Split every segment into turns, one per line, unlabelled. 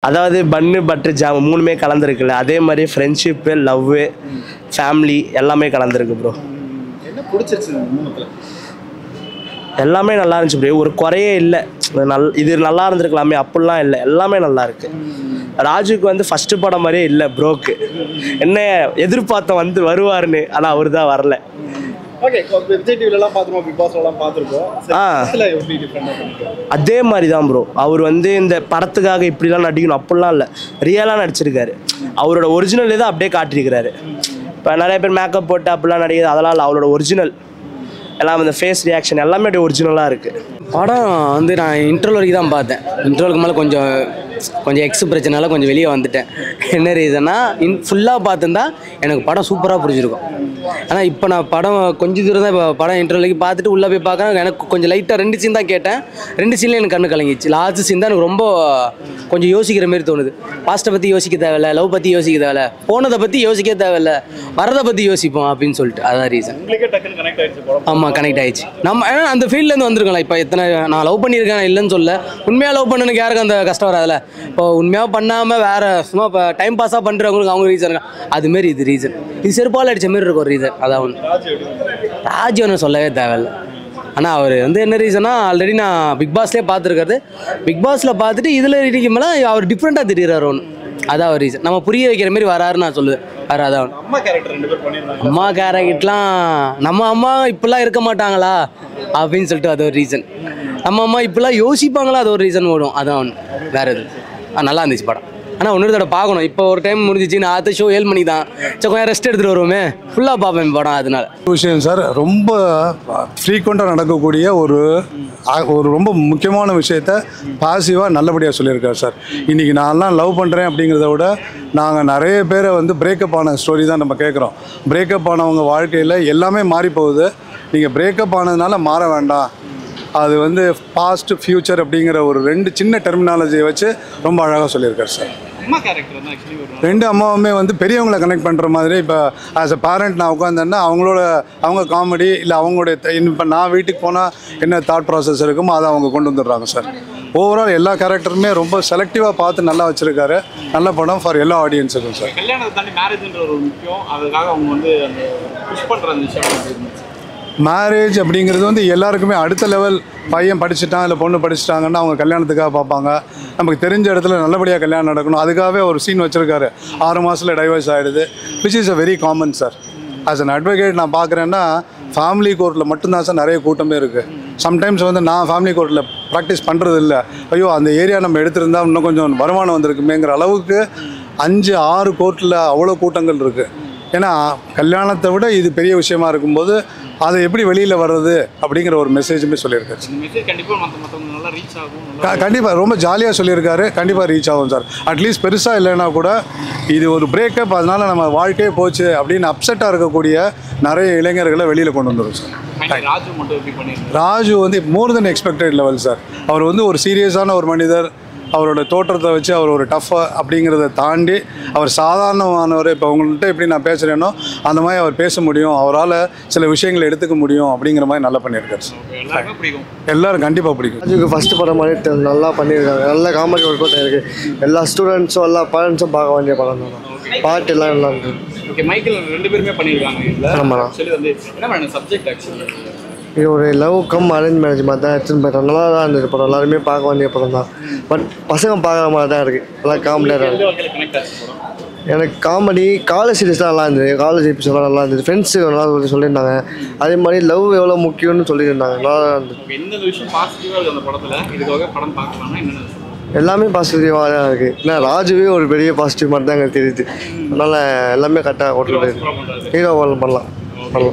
அதாவது பன்னு butter jam மூணுமே கலந்துருக்குல்ல, அதே மாதிரி ஃப்ரெண்ட்ஷிப்பு, லவ்வு, ஃபேமிலி எல்லாமே கலந்துருக்கு ப்ரோ.
என்ன பிடிச்சிருச்சு மூணுத்துல?
எல்லாமே நல்லா இருந்துச்சு ப்ரோ, ஒரு குறையே இல்லை. இது நல்லா இருந்திருக்கலாமே அப்படிலாம் இல்லை, எல்லாமே நல்லா இருக்கு. ராஜுக்கு வந்து ஃபஸ்ட்டு படம் மாதிரியே இல்லை ப்ரோக்கு. என்ன எதிர்பார்த்தோம் வந்து வருவாருன்னு, ஆனால் அவர் தான் வரல.
ஓகே, விஜய் டிவிலலாம் பார்த்துருவோம், பிக் பாஸ்லாம் பார்த்துருக்கோம். எப்படி டிஃப்ரெண்டாக பண்ணிருக்கோம்?
அதே மாதிரி தான் ப்ரோ. அவர் வந்து இந்த படத்துக்காக இப்படிலாம் நடிக்கணும் அப்படிலாம் இல்லை, ரியலாக நடிச்சிருக்காரு. அவரோட ஒரிஜினல் தான் அப்படியே காட்டியிருக்கிறாரு. இப்போ நிறைய பேர் மேக்கப் போட்டு அப்படிலாம் நடிக்கிறது, அதெல்லாம் இல்லை. அவரோட ஒரிஜினல் எல்லாம் இந்த ஃபேஸ் ரியாக்ஷன் எல்லாமே அப்படியே ஒரிஜினலாக இருக்குது.
படம் வந்து நான் இன்டர்வல் வரைக்கும் தான் பார்த்தேன். இன்டர்வலுக்கு மேலே கொஞ்சம் எக்ஸ் பிரச்சனால கொஞ்சம் வெளியே வந்துட்டேன். என்ன ரீசன்னா, ஃபுல்லாக பார்த்துருந்தா எனக்கு படம் சூப்பராக புரிஞ்சிருக்கும். ஆனால் இப்போ நான் படம் கொஞ்சம் தூரம் தான், இப்போ படம் இன்டர்வலுக்கு பார்த்துட்டு உள்ளே போய் பார்க்குறேன். எனக்கு கொஞ்சம் லைட்டாக 2 சீன் தான் கேட்டேன். 2 சீன்லேயும் எனக்கு கண்ணு கலங்கிச்சு. லாஸ்ட் சீன் தான் எனக்கு ரொம்ப கொஞ்சம் யோசிக்கிற மாதிரி தோணுது. பாஸ்ட்டை பற்றி யோசிக்க தேவையில்ல, லவ் பற்றி யோசிக்க தேவையில்ல, போனதை பற்றி யோசிக்க தேவையில்ல, வரதை பற்றி யோசிப்போம் அப்படின்னு சொல்லிட்டு. அதான் ரீசன். ஆமாம், கனெக்ட் ஆகிடுச்சு. நம்ம ஏன்னா அந்த ஃபீல்ட்லேருந்து வந்திருக்கலாம். இப்போ எத்தனை நான் லவ் பண்ணியிருக்கேன் இல்லைன்னு சொல்ல, உண்மையாக லவ் பண்ணனுக்கு யாருக்கும் அந்த கஷ்டம் வராதுல்ல. இப்போ உண்மையாக பண்ணாமல் வேறு சும்மா இப்போ டைம் பாஸாக பண்ணுறவங்களுக்கு அவங்க ரீசன் இருக்கா, அதுமாரி இது ரீசன். இது செருப்பால் அடித்த மாரி இருக்கும் ஒரு ரீசன். அதான் ஒன்று. ராஜ் ஒன்று சொல்லவே தேவையில்லை. ஆனால் அவர் வந்து என்ன ரீசனா, ஆல்ரெடி நான் பிக் பாஸ்லேயே பார்த்துருக்காரு. பிக் பாஸில் பார்த்துட்டு இதில் இடிக்கும் மேலே அவர் டிஃப்ரெண்ட்டாக தெரிகிறார் ஒன்று. அதான் ஒரு ரீசன். நம்ம புரிய வைக்கிற மாதிரி வராருன்னு நான் சொல்லுவேன். வேறு அதான் ஒன்று.
அம்மா கேரக்டர் 2 பேர் பண்ணிருந்தாங்க.
அம்மா கேரக்டர்லாம் நம்ம அம்மா இப்படிலாம் இருக்க மாட்டாங்களா அப்படின்னு சொல்லிட்டு அது ஒரு ரீசன். நம்ம அம்மா இப்படிலாம் யோசிப்பாங்களா, அது ஒரு ரீசன் ஓடும். அதான் ஒன்று. வேறு எது நல்லா இருந்துச்சு படம். ஆனால் இன்னொரு தடவை பார்க்கணும். இப்போ ஒரு டைம் முடிஞ்சிச்சு. நான் அடுத்த ஷோ 7 மணி தான். சரி, கொஞ்சம் ரெஸ்ட் எடுத்துகிட்டு வருவோமே, ஃபுல்லாக பார்ப்பேன் படம். அதனால
விஷயம் சார், ரொம்ப ஃப்ரீக்வெண்ட்டாக நடக்கக்கூடிய ஒரு ரொம்ப முக்கியமான விஷயத்த பாசிவாக நல்லபடியாக சொல்லியிருக்காரு சார். இன்றைக்கி நான்லாம் லவ் பண்ணுறேன் அப்படிங்கிறத விட நாங்கள் நிறைய பேரை வந்து பிரேக்கப் ஆன ஸ்டோரி தான் நம்ம கேட்குறோம். பிரேக்கப் ஆனவங்க வாழ்க்கையில் எல்லாமே மாறி போகுது. நீங்கள் பிரேக்கப் ஆனதுனால மாற வேண்டாம். அது வந்து பாஸ்ட் ஃப்யூச்சர் அப்படிங்கிற ஒரு 2 சின்ன டெர்மினாலஜியை வச்சு ரொம்ப அழகாக சொல்லியிருக்காரு சார்.
அம்மா கேரக்டர் தான் ஆக்சுவலி ஒரு
2 அம்மாவுமே வந்து பெரியவங்களை கனெக்ட் பண்ணுற மாதிரி. இப்போ ஆஸ் அ பேரண்ட் நான் உட்காந்தேன்னா அவங்க காமெடி இல்லை அவங்களுடைய இப்போ நான் வீட்டுக்கு போனால் என்ன தாட் ப்ராசஸ் இருக்குமோ அதை அவங்க கொண்டு வந்துடுறாங்க சார். ஓவரால் எல்லா கேரக்டருமே ரொம்ப செலக்டிவாக பார்த்து நல்லா வச்சுருக்காரு. நல்ல படம் ஃபார் எல்லா ஆடியன்ஸுக்கும் சார்.
கல்யாணத்தை தாண்டி மேரேஜ்ன்ற ஒரு முக்கியம், அதுக்காக அவங்க வந்து அந்த புஷ் பண்ணுற அந்த விஷயம்.
மேரேஜ் அப்படிங்கிறது வந்து எல்லாருக்குமே அடுத்த லெவல். பையன் படிச்சுட்டான் இல்லை பொண்ணு படிச்சுட்டாங்கன்னா அவங்க கல்யாணத்துக்காக பார்ப்பாங்க. நமக்கு தெரிஞ்ச இடத்துல நல்லபடியாக கல்யாணம் நடக்கணும். அதுக்காகவே ஒரு சீன் வச்சுருக்காரு. 6 மாதத்தில் டைவர்ஸ் ஆகிடுது, which is a very common sir. As an advocate நான் பார்க்குறேன்னா ஃபேமிலி கோர்ட்டில் மட்டும்தான் சார் நிறைய கூட்டமே இருக்குது. சம்டைம்ஸ் வந்து நான் ஃபேமிலி கோர்ட்டில் ப்ராக்டிஸ் பண்ணுறது இல்லை. ஐயோ அந்த ஏரியா நம்ம எடுத்திருந்தா இன்னும் கொஞ்சம் வருமானம் வந்திருக்குமேங்கிற அளவுக்கு 5-6 கோர்ட்டில் அவ்வளோ கூட்டங்கள் இருக்குது. ஏன்னா கல்யாணத்தை விட இது பெரிய விஷயமா இருக்கும்போது அதை எப்படி வெளியில் வர்றது அப்படிங்கிற ஒரு மெசேஜுமே சொல்லியிருக்காரு. கண்டிப்பாக ரொம்ப ஜாலியாக சொல்லியிருக்காரு. கண்டிப்பாக ரீச் ஆகும் சார். அட்லீஸ்ட் பெருசாக இல்லைன்னா கூட இது ஒரு பிரேக்கப், அதனால் நம்ம வாழ்க்கையே போச்சு அப்படின்னு அப்செட்டாக இருக்கக்கூடிய நிறைய இளைஞர்களை வெளியில் கொண்டு வந்துடும் சார். ராஜு வந்து மோர் தென் எக்ஸ்பெக்டட் லெவல் சார். அவர் வந்து ஒரு சீரியஸான ஒரு மனிதர். அவரோட தோற்றத்தை வச்சு அவர் ஒரு டஃப்பாக அப்படிங்கிறத தாண்டி அவர் சாதாரணமானவர். இப்போ உங்கள்கிட்ட எப்படி நான் பேசுகிறேனோ அந்த மாதிரி அவர் பேச முடியும், அவரால் சில விஷயங்களை எடுத்துக்க முடியும் அப்படிங்கிற மாதிரி நல்லா பண்ணியிருக்காரு சார். எல்லோரும் கண்டிப்பாக பிடிக்கும்.
ராஜுக்கு ஃபஸ்ட்டு படம் மாதிரி நல்லா பண்ணியிருக்காங்க. நல்ல காமெடி ஒர்க் அவுட் இருக்குது. எல்லா ஸ்டூடெண்ட்ஸும் எல்லா பேரண்ட்ஸும் பார்க்க வேண்டிய படம் தான். பாட்டு எல்லாம் நல்லா இருக்குது.
ஓகே, மைக்கேல் 2 பேருமே பண்ணியிருக்காங்க.
ஆமாம்,
ஆக்சுவலி வந்து என்ன சப்ஜெக்ட் ஆக்சுவலி
இது ஒரு லவ் கம் அரேஞ்ச் மேரேஜ் மாதிரி தான் எடுத்துன்னு போயிட்டோம். நல்லா தான் இருந்தது படம். எல்லாருமே பார்க்க வேண்டிய படம் தான். பட் பசங்க பார்க்குற மாதிரி தான் இருக்குது. நல்லா காமெடியாக தான் இருக்குது. எனக்கு காமெடி காலேஜ் சீரிஸ்லாம் நல்லா இருந்தது. காலேஜ் எபிசோட்லாம் நல்லா இருந்தது. ஃப்ரெண்ட்ஸு நல்லா சொல்லியிருந்தாங்க. அதே மாதிரி லவ் எவ்வளோ முக்கியம்னு சொல்லியிருந்தாங்க. நல்லா தான் இருந்தது.
எந்த விஷயம் பாசிட்டிவாக இருக்குது அந்த படத்தில்? இதுக்காக படம் பார்க்கலாம்னா என்ன
எல்லாமே பாசிட்டிவாக தான் இருக்குது. ஏன்னா ராஜுவே ஒரு பெரிய பாசிட்டிவ் மாதிரி தான் எங்களுக்கு தெரியுது. அதனால் எல்லாமே கரெக்டாக ஓட்டு ஹீரோ பண்ணலாம்.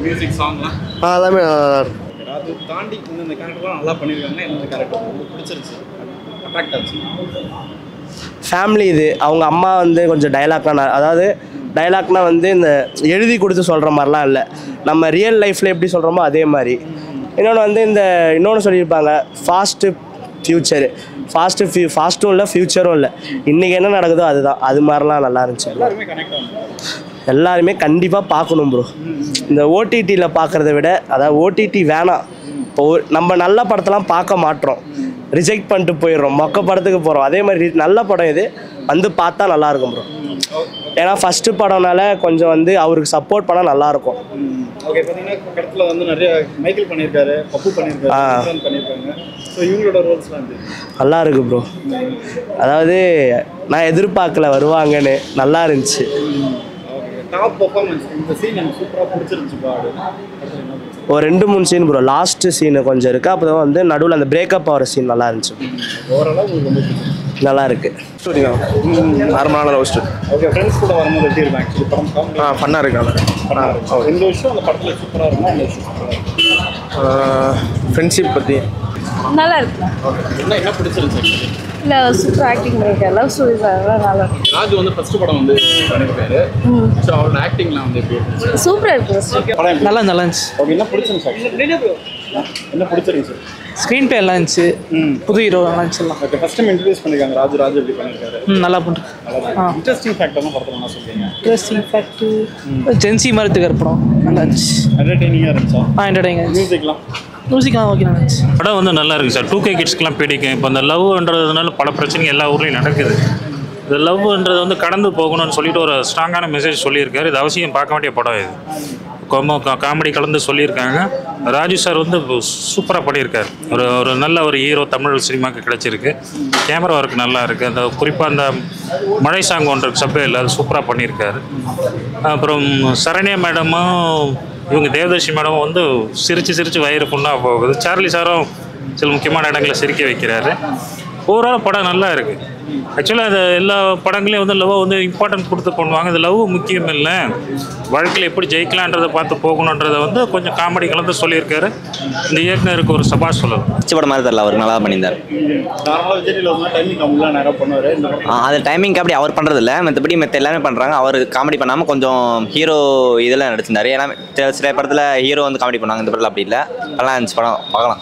மியூசிக் சாங்லாம்
எல்லாமே நல்லா தான் இருக்குது.
அது தாண்டி இந்த கேரக்டர்லாம் நல்லா பண்ணியிருக்காங்கன்னா என்ன கேரக்டர் உங்களுக்கு பிடிச்சிருச்சு, அட்ராக்ட் ஆச்சு?
ஃபேமிலி இது. அவங்க அம்மா வந்து கொஞ்சம் டைலாக்லாம், அதாவது டைலாக்னால் வந்து இந்த எழுதி கொடுத்து சொல்கிற மாதிரிலாம் இல்லை, நம்ம ரியல் லைஃப்பில் எப்படி சொல்கிறோமோ அதே மாதிரி. இன்னொன்று சொல்லியிருப்பாங்க, ஃபாஸ்ட்டு ஃப்யூச்சரு. ஃபாஸ்ட்டும் இல்லை ஃப்யூச்சரும் இல்லை. இன்றைக்கி என்ன நடக்குதோ அதுதான். அது மாதிரிலாம் நல்லா இருந்துச்சு. எல்லாருமே கண்டிப்பாக பார்க்கணும் ப்ரோ. இந்த ஓடிடியில் பார்க்குறத விட, அதாவது ஓடிடி வேணாம். இப்போ நம்ம நல்ல படத்தெல்லாம் பார்க்க மாட்டோம், ரிஜெக்ட் பண்ணிட்டு போயிடுறோம், மொக்க படத்துக்கு போகிறோம். அதே மாதிரி நல்ல படம் இது வந்து பார்த்தா நல்லாயிருக்கும் ப்ரோ. ஏன்னா ஃபஸ்ட்டு படம்னால கொஞ்சம் வந்து அவருக்கு சப்போர்ட் பண்ணால் நல்லாயிருக்கும்.
ஓகே, பார்த்தீங்கன்னா படத்தில் வந்து நிறைய மைக்கேல் பண்ணியிருக்காரு, பப்பு பண்ணியிருக்காரு, பண்ணியிருக்காங்க. ஸோ இவங்களோட ரோல்ஸ்லாம் வந்து
நல்லா இருக்கு ப்ரோ. அதாவது நான் எதிர்பார்க்கல வருவாங்கன்னு, நல்லா இருந்துச்சு.
டாப் பர்ஃபார்மன்ஸ் இந்த சீன் எனக்கு சூப்பராக பிடிச்சிருந்துச்சு பாடு.
ஒரு 2-3 சீன் ப்ரோ. லாஸ்ட்டு சீனு கொஞ்சம் இருக்குது. அப்புறம் வந்து நடுவில் அந்த பிரேக்கப் ஆகிற சீன் நல்லா இருந்துச்சு.
ஓவராலாக உங்களுக்கு ரொம்ப பிடிச்சிருக்கு.
நல்லா இருக்கு.
ஸ்டோரி தான், நார்மலான லவ் ஸ்டோரி.
ஓகே, ஃப்ரெண்ட்ஸ் கூட வரும்போது எப்படி இருக்கும் ஆக்சுவலி படம்? காமெடி
ஃபன்னாக இருக்காங்க.
இந்த விஷயம் அந்த படத்தில் சூப்பராக இருக்கும். இந்த விஷயம் சூப்பராக இருக்கும்.
ஃப்ரெண்ட்ஷிப் பற்றி
நல்லா இருக்கு.
என்ன பிடிச்சிருந்துச்சு ஆக்சுவலி?
இல்லை சூப்பர் ஆக்டிங் பண்ணியிருக்காரு. லவ் ஸ்டோரிஸ் அதெல்லாம் நல்லா இருக்கு.
ராஜு வந்து ஃபர்ஸ்ட் படம் வந்து பண்ணியிருக்காரு. ஸோ அவரோட ஆக்டிங்லாம் வந்து எப்படி இருந்துச்சு?
சூப்பராக இருக்கு.
படம்
நல்லா இருந்துச்சு.
ஓகே, என்ன பிடிச்சிருந்துச்சு ஆக்சுவலி? என்ன பிடிச்சிருந்துச்சு?
ஸ்க்ரீன் பிளே நல்லா இருந்துச்சு. புது ஹீரோ நல்லா இருந்துச்சு.
ஓகே, ஃபர்ஸ்ட் டைம் இன்ட்ரடியூஸ் பண்ணிருக்காங்க. ராஜு எப்படி பண்ணியிருக்காரு?
நல்லா பண்ணுறேன்.
இன்ட்ரெஸ்டிங் ஃபேக்டர்லாம் படத்தில் என்ன சொல்றீங்க?
இன்ட்ரெஸ்டிங் ஃபேக்ட் ஜென்சி மாதிரி இருக்கிற படம் நல்லா இருந்துச்சு.
என்டர்டெய்னிங்காக இருந்துச்சா?
என்டர்டைனிங்.
மியூசிக்லாம்
மியூசிக்லாம் ஓகே நல்லா இருந்துச்சு.
படம் வந்து நல்லா இருக்குது சார். 2K கிட்ஸ்க்கெலாம் பிடிக்கும். இப்போ அந்த லவ்ன்றதுனால பல பிரச்சனைகள் எல்லா ஊர்லேயும் நடக்குது. இந்த லவ்ன்றது வந்து கடந்து போகணும்னு சொல்லிட்டு ஒரு ஸ்ட்ராங்கான மெசேஜ் சொல்லியிருக்காரு. இது அவசியம் பார்க்க வேண்டிய படம். இது காமெடி கலந்து சொல்லியிருக்காங்க. ராஜு சார் வந்து சூப்பராக பண்ணியிருக்காரு. ஒரு நல்ல ஒரு ஹீரோ தமிழ் சினிமாவுக்கு கிடச்சிருக்கு. கேமரா ஒர்க் நல்லா இருக்குது. அந்த குறிப்பாக அந்த மழை சாங் ஒன்று சப்பையில் அது சூப்பராக பண்ணியிருக்காரு. அப்புறம் சரண்யா மேடமும் இவங்க தேவதர்ஷி மேடமும் வந்து சிரித்து வயிறு புண்ணாக போகுது. சார்லி சாரும் சில முக்கியமான இடங்களை சிரிக்க வைக்கிறாரு. ஓவரால் படம் நல்லா இருக்குது. ஆக்சுவலாக அது எல்லா படங்களையும் வந்து லவ்வை வந்து இம்பார்ட்டன்ட் கொடுத்து பண்ணுவாங்க. இது லவ் முக்கியம் இல்லை, வாழ்க்கையில் எப்படி ஜெயிக்கலான்றதை பார்த்து போகணுன்றதை வந்து கொஞ்சம் காமெடி கலந்து சொல்லியிருக்காரு. இந்த இயக்குனருக்கு ஒரு சபாஷ் சொல்லலாம்.
படம் மாதிரி தெரியல, அவர் நல்லா பண்ணியிருந்தார்.
நார்மலாக விஜய் லவ் டைமிங் கம்மிலாம் நேரம் பண்ணுவார்.
அது டைமிங் அப்படி அவர் பண்ணுறது இல்லை, மற்றபடி எல்லாமே பண்ணுறாங்க. அவர் காமெடி பண்ணாமல் கொஞ்சம் ஹீரோ இதெல்லாம் நடிச்சிருந்தார். ஏன்னா சில படத்தில் ஹீரோ வந்து காமெடி பண்ணுவாங்க, இந்த படத்தில் அப்படி இல்லை. நல்லா இருந்துச்சு படம், பார்க்கலாம்.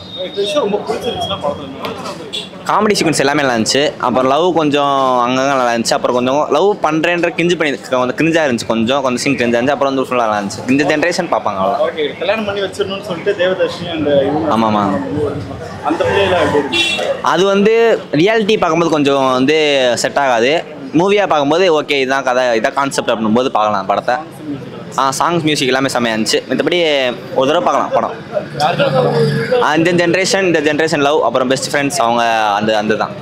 காமெடி சீக்வன்ஸ் எல்லாமே நல்லா இருந்துச்சு. அப்புறம் லவ் கொஞ்சம் அங்கங்கே நல்லா இருந்துச்சு. அப்புறம் கொஞ்சம் லவ் பண்ணுறேன்ற கிஞ்சு பண்ணி கொஞ்சம் கிரிஞ்சாக இருந்துச்சு. கொஞ்சம் சீன் கிரிஞ்சாக இருந்துச்சு. அப்புறம் வந்து ஃபுல்லாக நல்லா இருந்துச்சு. இந்த ஜென்ரேஷன் பார்ப்பாங்க அவ்வளோ.
ஓகே, கல்யாணம் பண்ணி வச்சிடணும்னு சொல்லிட்டு தேவதர்ஷி அந்த
ஆமாம்
அந்த பிள்ளைலாம் எப்படி இருக்கு?
அது வந்து ரியாலிட்டி பார்க்கும்போது கொஞ்சம் வந்து செட் ஆகாது. மூவியாக பார்க்கும்போது ஓகே இதுதான் கதை, இதான் கான்செப்ட் அப்படின்போது பார்க்கலாம் படத்தை. சாங்ஸ் மியூசிக் எல்லாமே செம்மையாக இருந்துச்சு. மற்றபடி ஒரு தடவை பார்க்கலாம் படம். இந்த ஜென்ரேஷன் லவ், அப்புறம் பெஸ்ட் ஃப்ரெண்ட்ஸ் அவங்க அந்த தான்.